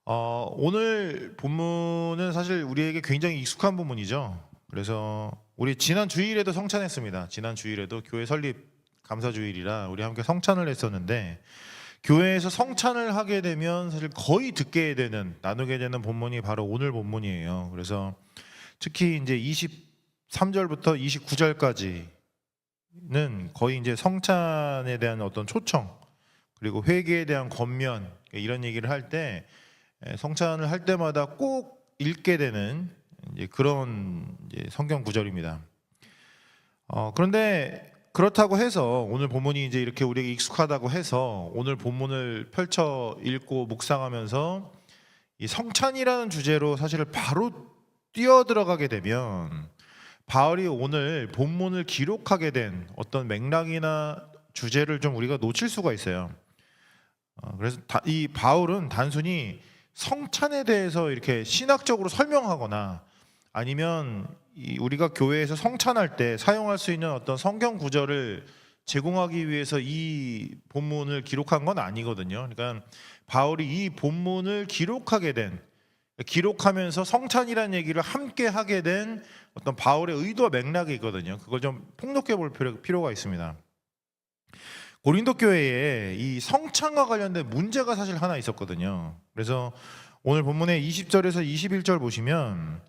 오늘 본문은 사실 우리에게 굉장히 익숙한 본문이죠. 그래서 우리 지난 주일에도 성찬했습니다. 지난 주일에도 교회 설립 감사주일이라 우리 함께 성찬을 했었는데, 교회에서 성찬을 하게 되면 사실 거의 듣게 되는, 나누게 되는 본문이 바로 오늘 본문이에요. 그래서 특히 이제 23절부터 29절까지는 거의 이제 성찬에 대한 어떤 초청, 그리고 회개에 대한 권면, 이런 얘기를 할 때, 성찬을 할 때마다 꼭 읽게 되는 이제 그런 이제 성경 구절입니다. 그런데 그렇다고 해서 오늘 본문이 이제 이렇게 우리에게 익숙하다고 해서 오늘 본문을 펼쳐 읽고 묵상하면서 이 성찬이라는 주제로 사실 바로 뛰어들어가게 되면 바울이 오늘 본문을 기록하게 된 어떤 맥락이나 주제를 좀 우리가 놓칠 수가 있어요. 그래서 이 바울은 단순히 성찬에 대해서 이렇게 신학적으로 설명하거나 아니면 우리가 교회에서 성찬할 때 사용할 수 있는 어떤 성경 구절을 제공하기 위해서 이 본문을 기록한 건 아니거든요. 그러니까 바울이 이 본문을 기록하면서 성찬이라는 얘기를 함께 하게 된 어떤 바울의 의도와 맥락이 있거든요. 그걸 좀 폭넓게 볼 필요가 있습니다. 고린도 교회에 이 성찬과 관련된 문제가 사실 하나 있었거든요. 그래서 오늘 본문의 20절에서 21절 보시면,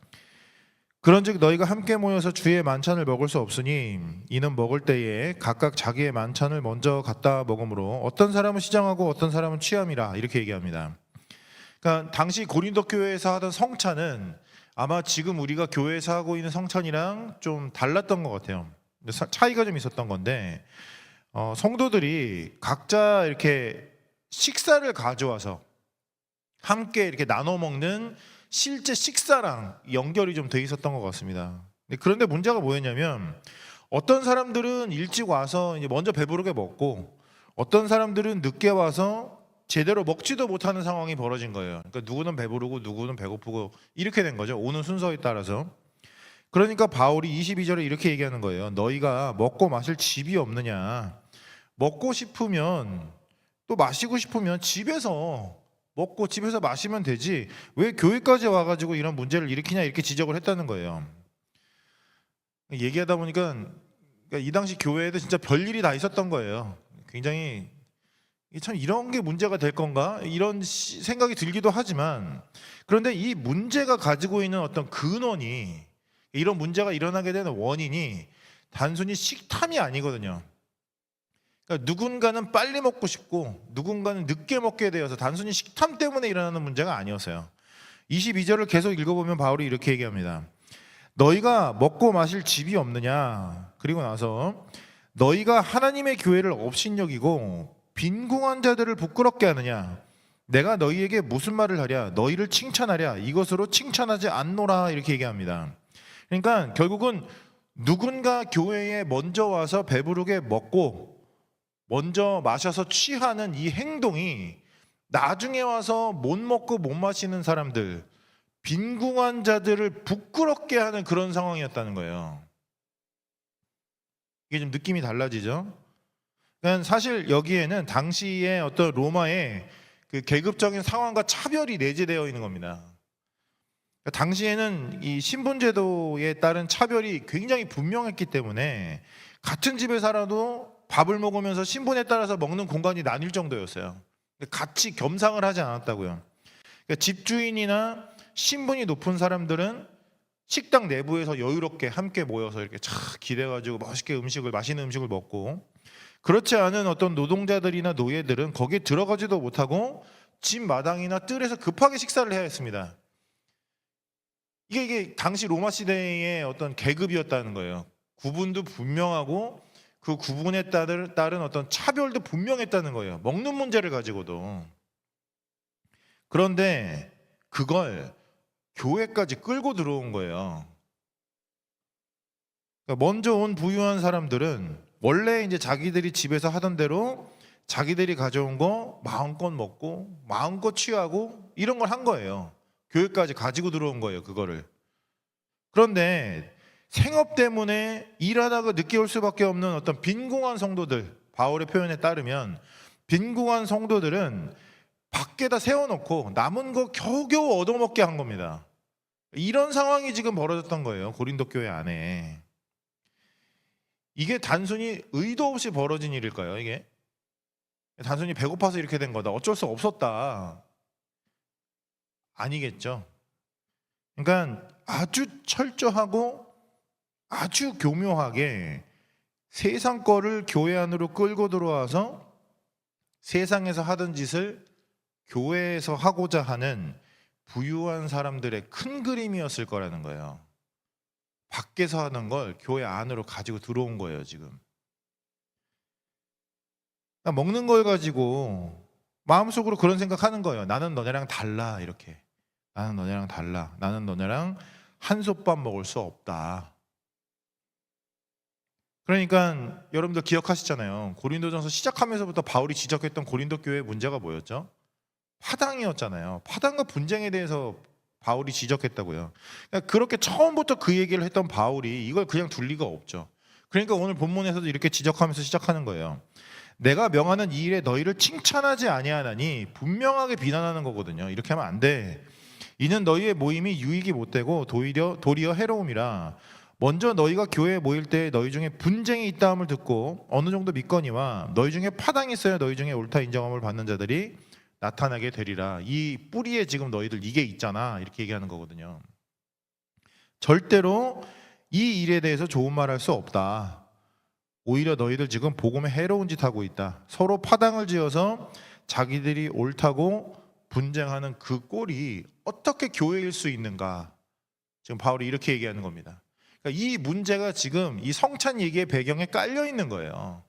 그런즉 너희가 함께 모여서 주의 만찬을 먹을 수 없으니 이는 먹을 때에 각각 자기의 만찬을 먼저 갖다 먹으므로 어떤 사람은 시장하고 어떤 사람은 취함이라, 이렇게 얘기합니다. 그러니까 당시 고린도 교회에서 하던 성찬은 아마 지금 우리가 교회에서 하고 있는 성찬이랑 좀 달랐던 것 같아요. 차이가 좀 있었던 건데, 성도들이 각자 이렇게 식사를 가져와서 함께 이렇게 나눠 먹는 실제 식사랑 연결이 좀 돼 있었던 것 같습니다. 그런데 문제가 뭐였냐면, 어떤 사람들은 일찍 와서 이제 먼저 배부르게 먹고, 어떤 사람들은 늦게 와서 제대로 먹지도 못하는 상황이 벌어진 거예요. 그러니까 누구는 배부르고 누구는 배고프고 이렇게 된 거죠. 오는 순서에 따라서. 그러니까 바울이 22절에 이렇게 얘기하는 거예요. 너희가 먹고 마실 집이 없느냐? 먹고 싶으면, 또 마시고 싶으면 집에서 먹고 집에서 마시면 되지 왜 교회까지 와가지고 이런 문제를 일으키냐, 이렇게 지적을 했다는 거예요. 얘기하다 보니까 이 당시 교회에도 진짜 별일이 다 있었던 거예요. 굉장히 참 이런 게 문제가 될 건가, 이런 생각이 들기도 하지만, 그런데 이 문제가 가지고 있는 어떤 근원이, 이런 문제가 일어나게 되는 원인이 단순히 식탐이 아니거든요. 그러니까 누군가는 빨리 먹고 싶고 누군가는 늦게 먹게 되어서 단순히 식탐 때문에 일어나는 문제가 아니었어요. 22절을 계속 읽어보면 바울이 이렇게 얘기합니다. 너희가 먹고 마실 집이 없느냐? 그리고 나서 너희가 하나님의 교회를 업신여기고 빈궁한 자들을 부끄럽게 하느냐? 내가 너희에게 무슨 말을 하랴? 너희를 칭찬하랴? 이것으로 칭찬하지 않노라, 이렇게 얘기합니다. 그러니까 결국은 누군가 교회에 먼저 와서 배부르게 먹고 먼저 마셔서 취하는 이 행동이 나중에 와서 못 먹고 못 마시는 사람들, 빈궁한 자들을 부끄럽게 하는 그런 상황이었다는 거예요. 이게 좀 느낌이 달라지죠? 그러니까 사실 여기에는 당시의 어떤 로마의 그 계급적인 상황과 차별이 내재되어 있는 겁니다. 그러니까 당시에는 이 신분제도에 따른 차별이 굉장히 분명했기 때문에 같은 집에 살아도 밥을 먹으면서 신분에 따라서 먹는 공간이 나뉠 정도였어요. 같이 겸상을 하지 않았다고요. 그러니까 집주인이나 신분이 높은 사람들은 식당 내부에서 여유롭게 함께 모여서 이렇게 착 기대가지고 맛있게 맛있는 음식을 먹고, 그렇지 않은 어떤 노동자들이나 노예들은 거기에 들어가지도 못하고 집 마당이나 뜰에서 급하게 식사를 해야 했습니다. 이게 당시 로마 시대의 어떤 계급이었다는 거예요. 구분도 분명하고 그 구분에 따른 어떤 차별도 분명했다는 거예요. 먹는 문제를 가지고도. 그런데 그걸 교회까지 끌고 들어온 거예요. 그러니까 먼저 온 부유한 사람들은 원래 이제 자기들이 집에서 하던 대로 자기들이 가져온 거 마음껏 먹고 마음껏 취하고 이런 걸 한 거예요. 교회까지 가지고 들어온 거예요, 그거를. 그런데 생업 때문에 일하다가 늦게 올 수밖에 없는 어떤 빈궁한 성도들, 바울의 표현에 따르면 빈궁한 성도들은 밖에다 세워놓고 남은 거 겨우겨우 얻어먹게 한 겁니다. 이런 상황이 지금 벌어졌던 거예요. 고린도 교회 안에. 이게 단순히 의도 없이 벌어진 일일까요? 이게 단순히 배고파서 이렇게 된 거다, 어쩔 수 없었다, 아니겠죠. 그러니까 아주 철저하고 아주 교묘하게 세상 거를 교회 안으로 끌고 들어와서 세상에서 하던 짓을 교회에서 하고자 하는 부유한 사람들의 큰 그림이었을 거라는 거예요. 밖에서 하는 걸 교회 안으로 가지고 들어온 거예요, 지금. 그러니까 먹는 걸 가지고 마음속으로 그런 생각하는 거예요. 나는 너네랑 달라, 이렇게. 나는 너네랑 달라. 나는 너네랑 한솥밥 먹을 수 없다. 그러니까 여러분들 기억하시잖아요. 고린도전서 시작하면서부터 바울이 지적했던 고린도 교회의 문제가 뭐였죠? 파당이었잖아요. 파당과 분쟁에 대해서 바울이 지적했다고요. 그러니까 그렇게 처음부터 그 얘기를 했던 바울이 이걸 그냥 둘 리가 없죠. 그러니까 오늘 본문에서도 이렇게 지적하면서 시작하는 거예요. 내가 명하는 이 일에 너희를 칭찬하지 아니하나니, 분명하게 비난하는 거거든요. 이렇게 하면 안 돼. 이는 너희의 모임이 유익이 못되고 도리어 해로움이라. 먼저 너희가 교회에 모일 때 너희 중에 분쟁이 있다함을 듣고 어느 정도 믿거니와 너희 중에 파당이 있어야 너희 중에 옳다 인정함을 받는 자들이 나타나게 되리라. 이 뿌리에 지금 너희들 이게 있잖아, 이렇게 얘기하는 거거든요. 절대로 이 일에 대해서 좋은 말 할 수 없다. 오히려 너희들 지금 복음에 해로운 짓 하고 있다. 서로 파당을 지어서 자기들이 옳다고 분쟁하는 그 꼴이 어떻게 교회일 수 있는가. 지금 바울이 이렇게 얘기하는 겁니다. 그러니까 이 문제가 지금 이 성찬 얘기의 배경에 깔려 있는 거예요.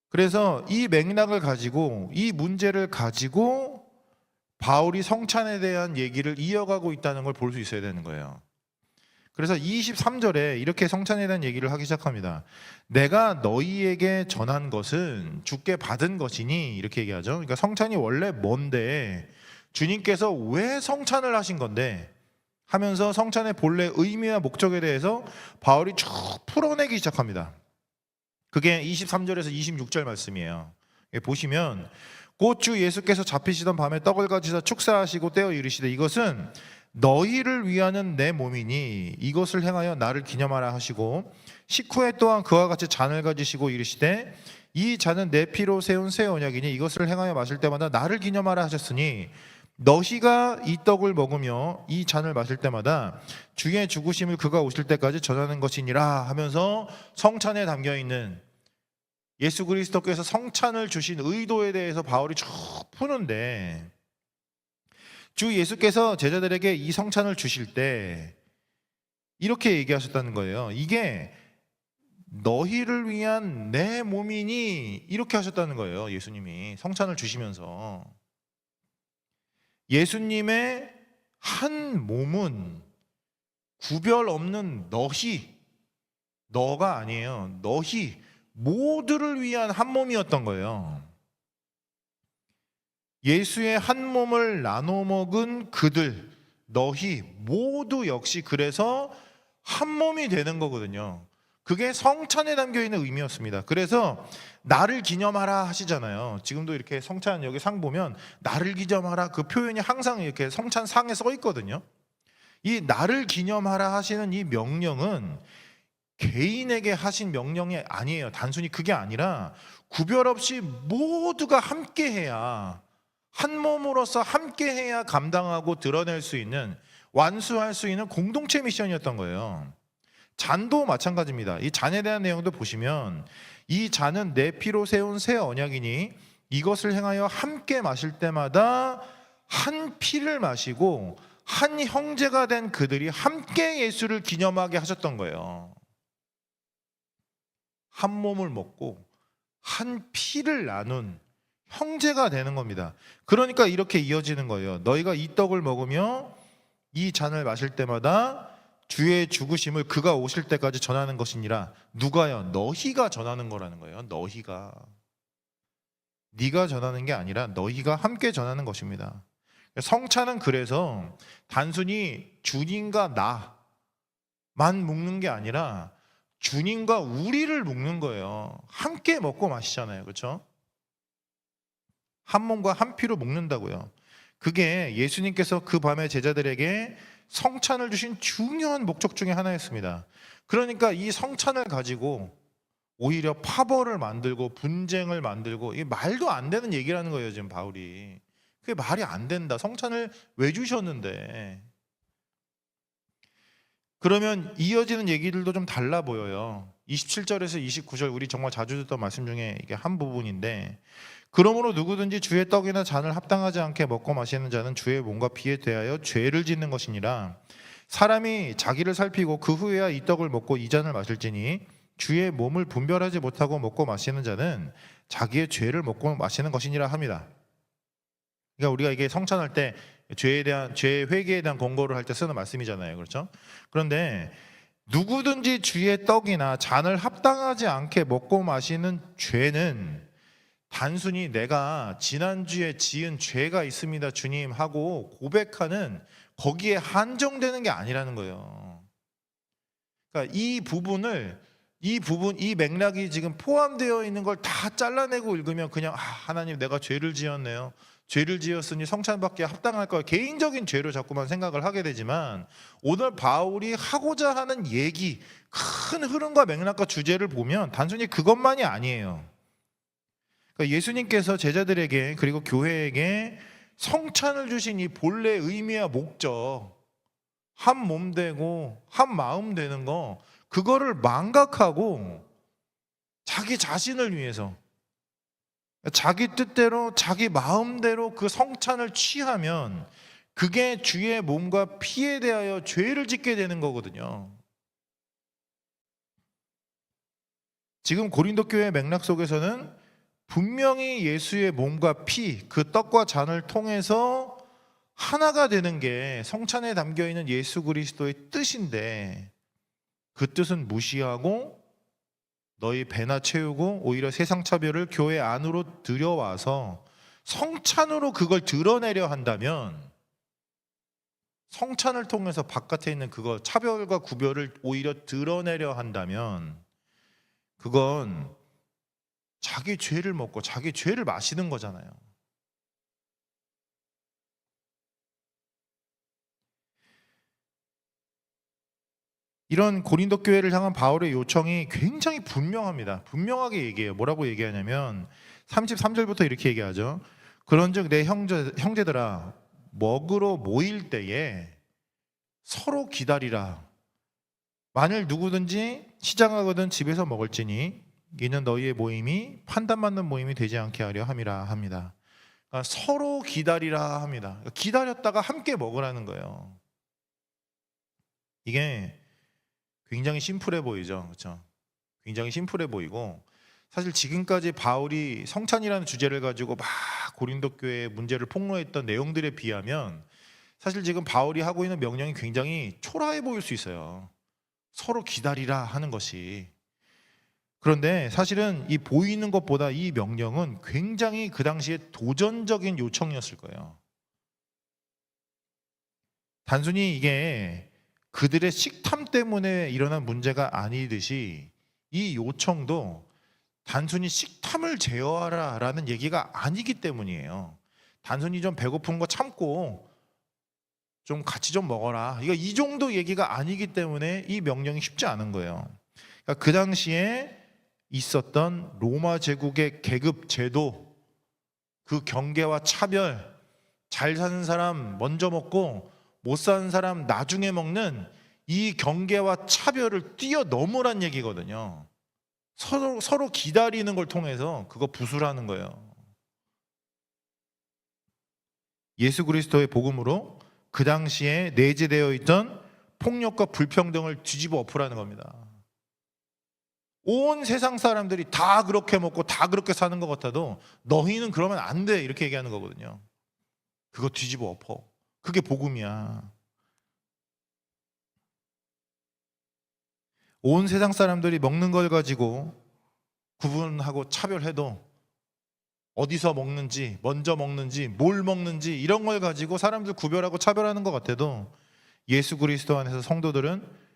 그래서 이 맥락을 가지고, 이 문제를 가지고 바울이 성찬에 대한 얘기를 이어가고 있다는 걸 볼 수 있어야 되는 거예요. 그래서 23절에 이렇게 성찬에 대한 얘기를 하기 시작합니다. 내가 너희에게 전한 것은 주께 받은 것이니, 이렇게 얘기하죠. 그러니까 성찬이 원래 뭔데, 주님께서 왜 성찬을 하신 건데 하면서 성찬의 본래 의미와 목적에 대해서 바울이 쭉 풀어내기 시작합니다. 그게 23절에서 26절 말씀이에요. 보시면 곧 주 예수께서 잡히시던 밤에 떡을 가지사 축사하시고 떼어 이르시되 이것은 너희를 위하는 내 몸이니 이것을 행하여 나를 기념하라 하시고, 식후에 또한 그와 같이 잔을 가지시고 이르시되 이 잔은 내 피로 세운 새 언약이니 이것을 행하여 마실 때마다 나를 기념하라 하셨으니 너희가 이 떡을 먹으며 이 잔을 마실 때마다 주의 죽으심을 그가 오실 때까지 전하는 것이니라 하면서 성찬에 담겨있는 예수 그리스도께서 성찬을 주신 의도에 대해서 바울이 쭉 푸는데, 주 예수께서 제자들에게 이 성찬을 주실 때 이렇게 얘기하셨다는 거예요. 이게 너희를 위한 내 몸이니, 이렇게 하셨다는 거예요. 예수님이 성찬을 주시면서 예수님의 한 몸은 구별 없는 너가 아니에요. 너희 모두를 위한 한 몸이었던 거예요. 예수의 한 몸을 나눠 먹은 그들, 너희 모두 역시 그래서 한 몸이 되는 거거든요. 그게 성찬에 담겨있는 의미였습니다. 그래서 나를 기념하라 하시잖아요. 지금도 이렇게 성찬 여기 상 보면 나를 기념하라, 그 표현이 항상 이렇게 성찬 상에 써 있거든요. 이 나를 기념하라 하시는 이 명령은 개인에게 하신 명령이 아니에요. 단순히 그게 아니라 구별 없이 모두가 함께 해야, 한 몸으로서 함께 해야 감당하고 드러낼 수 있는, 완수할 수 있는 공동체 미션이었던 거예요. 잔도 마찬가지입니다. 이 잔에 대한 내용도 보시면 이 잔은 내 피로 세운 새 언약이니 이것을 행하여 함께 마실 때마다 한 피를 마시고 한 형제가 된 그들이 함께 예수를 기념하게 하셨던 거예요. 한 몸을 먹고 한 피를 나눈 형제가 되는 겁니다. 그러니까 이렇게 이어지는 거예요. 너희가 이 떡을 먹으며 이 잔을 마실 때마다 주의 죽으심을 그가 오실 때까지 전하는 것이니라. 누가요? 너희가 전하는 거라는 거예요. 너희가. 네가 전하는 게 아니라 너희가 함께 전하는 것입니다. 성찬은 그래서 단순히 주님과 나만 먹는 게 아니라 주님과 우리를 먹는 거예요. 함께 먹고 마시잖아요. 그렇죠? 한 몸과 한 피로 먹는다고요. 그게 예수님께서 그 밤에 제자들에게 성찬을 주신 중요한 목적 중에 하나였습니다. 그러니까 이 성찬을 가지고 오히려 파벌을 만들고 분쟁을 만들고, 이게 말도 안 되는 얘기라는 거예요 지금 바울이. 그게 말이 안 된다. 성찬을 왜 주셨는데. 그러면 이어지는 얘기들도 좀 달라 보여요. 27절에서 29절, 우리 정말 자주 듣던 말씀 중에 이게 한 부분인데, 그러므로 누구든지 주의 떡이나 잔을 합당하지 않게 먹고 마시는 자는 주의 몸과 피에 대하여 죄를 짓는 것이니라. 사람이 자기를 살피고 그 후에야 이 떡을 먹고 이 잔을 마실지니 주의 몸을 분별하지 못하고 먹고 마시는 자는 자기의 죄를 먹고 마시는 것이니라 합니다. 그러니까 우리가 이게 성찬할 때 죄에 대한, 죄 회개에 대한 권고를 할 때 쓰는 말씀이잖아요. 그렇죠? 그런데 누구든지 주의 떡이나 잔을 합당하지 않게 먹고 마시는 죄는 단순히 내가 지난주에 지은 죄가 있습니다 주님 하고 고백하는 거기에 한정되는 게 아니라는 거예요. 그러니까 이 맥락이 지금 포함되어 있는 걸 다 잘라내고 읽으면 그냥 하나님 내가 죄를 지었네요, 죄를 지었으니 성찬받기에 합당할 거야, 개인적인 죄로 자꾸만 생각을 하게 되지만, 오늘 바울이 하고자 하는 얘기, 큰 흐름과 맥락과 주제를 보면 단순히 그것만이 아니에요. 그러니까 예수님께서 제자들에게 그리고 교회에게 성찬을 주신 이 본래 의미와 목적, 한 몸 되고 한 마음 되는 거, 그거를 망각하고 자기 자신을 위해서 자기 뜻대로 자기 마음대로 그 성찬을 취하면 그게 주의 몸과 피에 대하여 죄를 짓게 되는 거거든요. 지금 고린도 교회 맥락 속에서는 분명히 예수의 몸과 피, 그 떡과 잔을 통해서 하나가 되는 게 성찬에 담겨 있는 예수 그리스도의 뜻인데, 그 뜻은 무시하고 너희 배나 채우고 오히려 세상 차별을 교회 안으로 들여와서 성찬으로 그걸 드러내려 한다면, 성찬을 통해서 바깥에 있는 그거 차별과 구별을 오히려 드러내려 한다면, 그건 자기 죄를 먹고 자기 죄를 마시는 거잖아요. 이런 고린도 교회를 향한 바울의 요청이 굉장히 분명합니다. 분명하게 얘기해요. 뭐라고 얘기하냐면 33절부터 이렇게 얘기하죠. 그런즉 내 형제들아, 먹으러 모일 때에 서로 기다리라. 만일 누구든지 시장하거든 집에서 먹을지니 이는 너희의 모임이 판단받는 모임이 되지 않게 하려 함이라 합니다. 그러니까 서로 기다리라 합니다. 그러니까 기다렸다가 함께 먹으라는 거예요. 이게 굉장히 심플해 보이죠, 그렇죠? 굉장히 심플해 보이고, 사실 지금까지 바울이 성찬이라는 주제를 가지고 막 고린도 교회의 문제를 폭로했던 내용들에 비하면 사실 지금 바울이 하고 있는 명령이 굉장히 초라해 보일 수 있어요. 서로 기다리라 하는 것이. 그런데 사실은 이 보이는 것보다 이 명령은 굉장히 그 당시에 도전적인 요청이었을 거예요. 단순히 이게 그들의 식탐 때문에 일어난 문제가 아니듯이 이 요청도 단순히 식탐을 제어하라 라는 얘기가 아니기 때문이에요. 단순히 좀 배고픈 거 참고 좀 같이 좀 먹어라, 이 정도 얘기가 아니기 때문에 이 명령이 쉽지 않은 거예요. 그러니까 그 당시에 있었던 로마 제국의 계급 제도, 그 경계와 차별, 잘 사는 사람 먼저 먹고 못 사는 사람 나중에 먹는 이 경계와 차별을 뛰어넘으란 얘기거든요. 서로 기다리는 걸 통해서 그거 부수라는 거예요. 예수 그리스도의 복음으로 그 당시에 내재되어 있던 폭력과 불평등을 뒤집어 엎으라는 겁니다. 온 세상 사람들이 다 그렇게 먹고 다 그렇게 사는 것 같아도 너희는 그러면 안 돼, 이렇게 얘기하는 거거든요. 그거 뒤집어 엎어. 그게 복음이야. 온 세상 사람들이 먹는 걸 가지고 구분하고 차별해도, 어디서 먹는지, 먼저 먹는지, 뭘 먹는지 이런 걸 가지고 사람들 구별하고 차별하는 것 같아도, 예수 그리스도 안에서 성도들은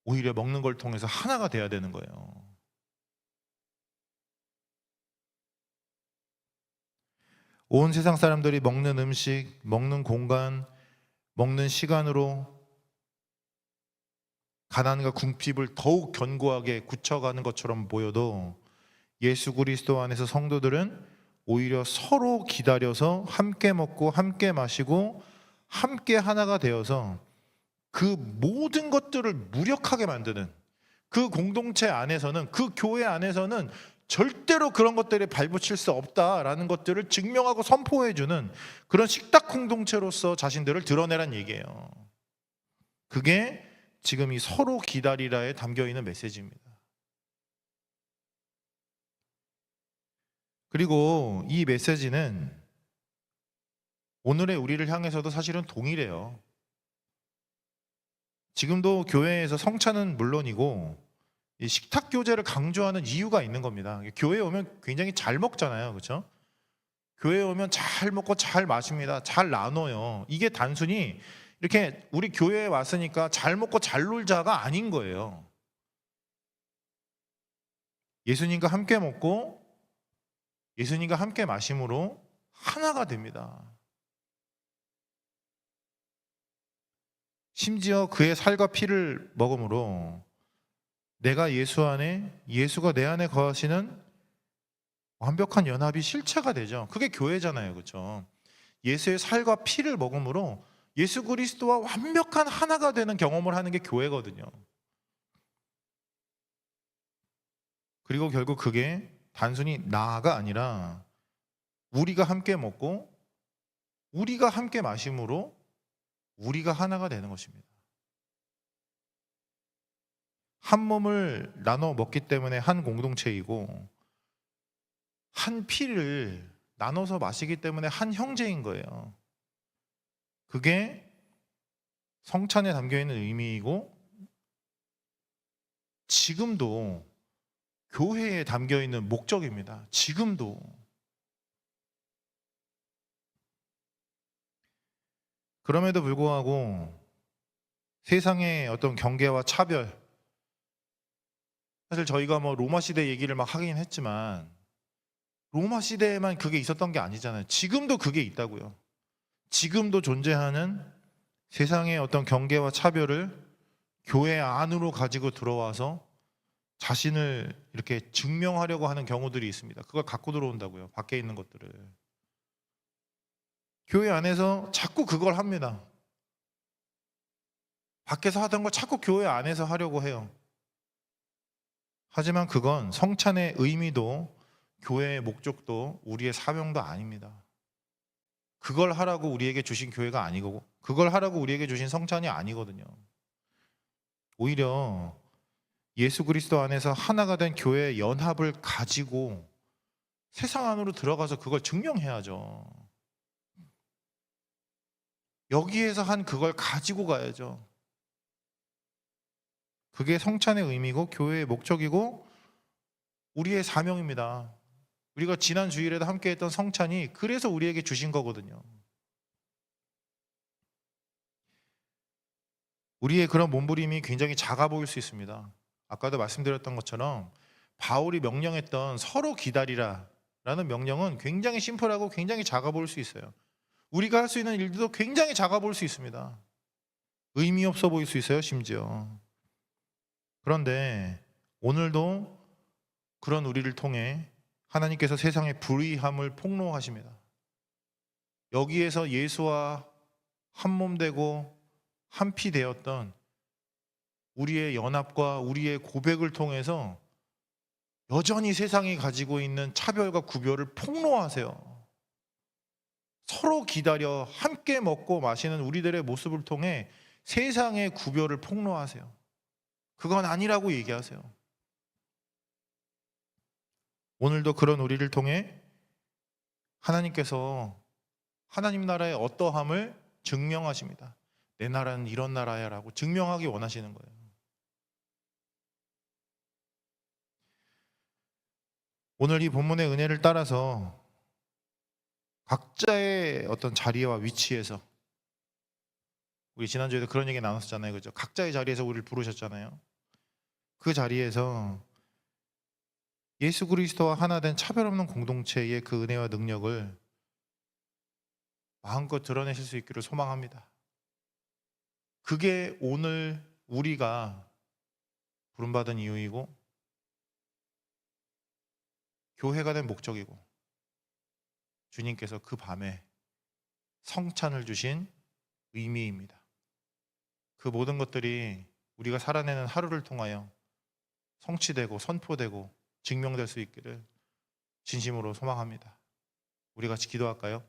오히려 먹는 걸 통해서 하나가 돼야 되는 거예요. 온 세상 사람들이 먹는 음식, 먹는 공간, 먹는 시간으로 가난과 궁핍을 더욱 견고하게 굳혀가는 것처럼 보여도 예수 그리스도 안에서 성도들은 오히려 서로 기다려서 함께 먹고 함께 마시고 함께 하나가 되어서 그 모든 것들을 무력하게 만드는, 그 공동체 안에서는, 그 교회 안에서는 절대로 그런 것들에 발붙일 수 없다라는 것들을 증명하고 선포해주는 그런 식탁 공동체로서 자신들을 드러내란 얘기예요. 그게 지금 이 서로 기다리라에 담겨있는 메시지입니다. 그리고 이 메시지는 오늘의 우리를 향해서도 사실은 동일해요. 지금도 교회에서 성찬은 물론이고 이 식탁 교제를 강조하는 이유가 있는 겁니다. 교회에 오면 굉장히 잘 먹잖아요, 그렇죠? 교회에 오면 잘 먹고 잘 마십니다. 잘 나눠요. 이게 단순히 이렇게 우리 교회에 왔으니까 잘 먹고 잘 놀자가 아닌 거예요. 예수님과 함께 먹고 예수님과 함께 마심으로 하나가 됩니다. 심지어 그의 살과 피를 먹음으로 내가 예수 안에, 예수가 내 안에 거하시는 완벽한 연합이 실체가 되죠. 그게 교회잖아요, 그렇죠? 예수의 살과 피를 먹음으로 예수 그리스도와 완벽한 하나가 되는 경험을 하는 게 교회거든요. 그리고 결국 그게 단순히 나가 아니라 우리가 함께 먹고 우리가 함께 마심으로 우리가 하나가 되는 것입니다. 한 몸을 나눠 먹기 때문에 한 공동체이고 한 피를 나눠서 마시기 때문에 한 형제인 거예요. 그게 성찬에 담겨있는 의미이고 지금도 교회에 담겨있는 목적입니다. 지금도. 그럼에도 불구하고 세상의 어떤 경계와 차별, 사실 저희가 뭐 로마 시대 얘기를 막 하긴 했지만 로마 시대에만 그게 있었던 게 아니잖아요. 지금도 그게 있다고요. 지금도 존재하는 세상의 어떤 경계와 차별을 교회 안으로 가지고 들어와서 자신을 이렇게 증명하려고 하는 경우들이 있습니다. 그걸 갖고 들어온다고요. 밖에 있는 것들을. 교회 안에서 자꾸 그걸 합니다. 밖에서 하던 걸 자꾸 교회 안에서 하려고 해요. 하지만 그건 성찬의 의미도 교회의 목적도 우리의 사명도 아닙니다. 그걸 하라고 우리에게 주신 교회가 아니고 그걸 하라고 우리에게 주신 성찬이 아니거든요. 오히려 예수 그리스도 안에서 하나가 된 교회의 연합을 가지고 세상 안으로 들어가서 그걸 증명해야죠. 여기에서 한 그걸 가지고 가야죠. 그게 성찬의 의미고 교회의 목적이고 우리의 사명입니다. 우리가 지난 주일에도 함께 했던 성찬이 그래서 우리에게 주신 거거든요. 우리의 그런 몸부림이 굉장히 작아 보일 수 있습니다. 아까도 말씀드렸던 것처럼 바울이 명령했던 서로 기다리라 라는 명령은 굉장히 심플하고 굉장히 작아 보일 수 있어요. 우리가 할 수 있는 일들도 굉장히 작아 보일 수 있습니다. 의미 없어 보일 수 있어요, 심지어. 그런데 오늘도 그런 우리를 통해 하나님께서 세상의 불의함을 폭로하십니다. 여기에서 예수와 한 몸 되고 한 피 되었던 우리의 연합과 우리의 고백을 통해서 여전히 세상이 가지고 있는 차별과 구별을 폭로하세요. 서로 기다려 함께 먹고 마시는 우리들의 모습을 통해 세상의 구별을 폭로하세요. 그건 아니라고 얘기하세요. 오늘도 그런 우리를 통해 하나님께서 하나님 나라의 어떠함을 증명하십니다. 내 나라는 이런 나라야 라고 증명하기 원하시는 거예요. 오늘 이 본문의 은혜를 따라서 각자의 어떤 자리와 위치에서, 우리 지난주에도 그런 얘기 나눴었잖아요, 그죠? 각자의 자리에서 우리를 부르셨잖아요. 그 자리에서 예수 그리스도와 하나 된 차별 없는 공동체의 그 은혜와 능력을 마음껏 드러내실 수 있기를 소망합니다. 그게 오늘 우리가 부름받은 이유이고 교회가 된 목적이고 주님께서 그 밤에 성찬을 주신 의미입니다. 그 모든 것들이 우리가 살아내는 하루를 통하여 성취되고 선포되고 증명될 수 있기를 진심으로 소망합니다. 우리 같이 기도할까요?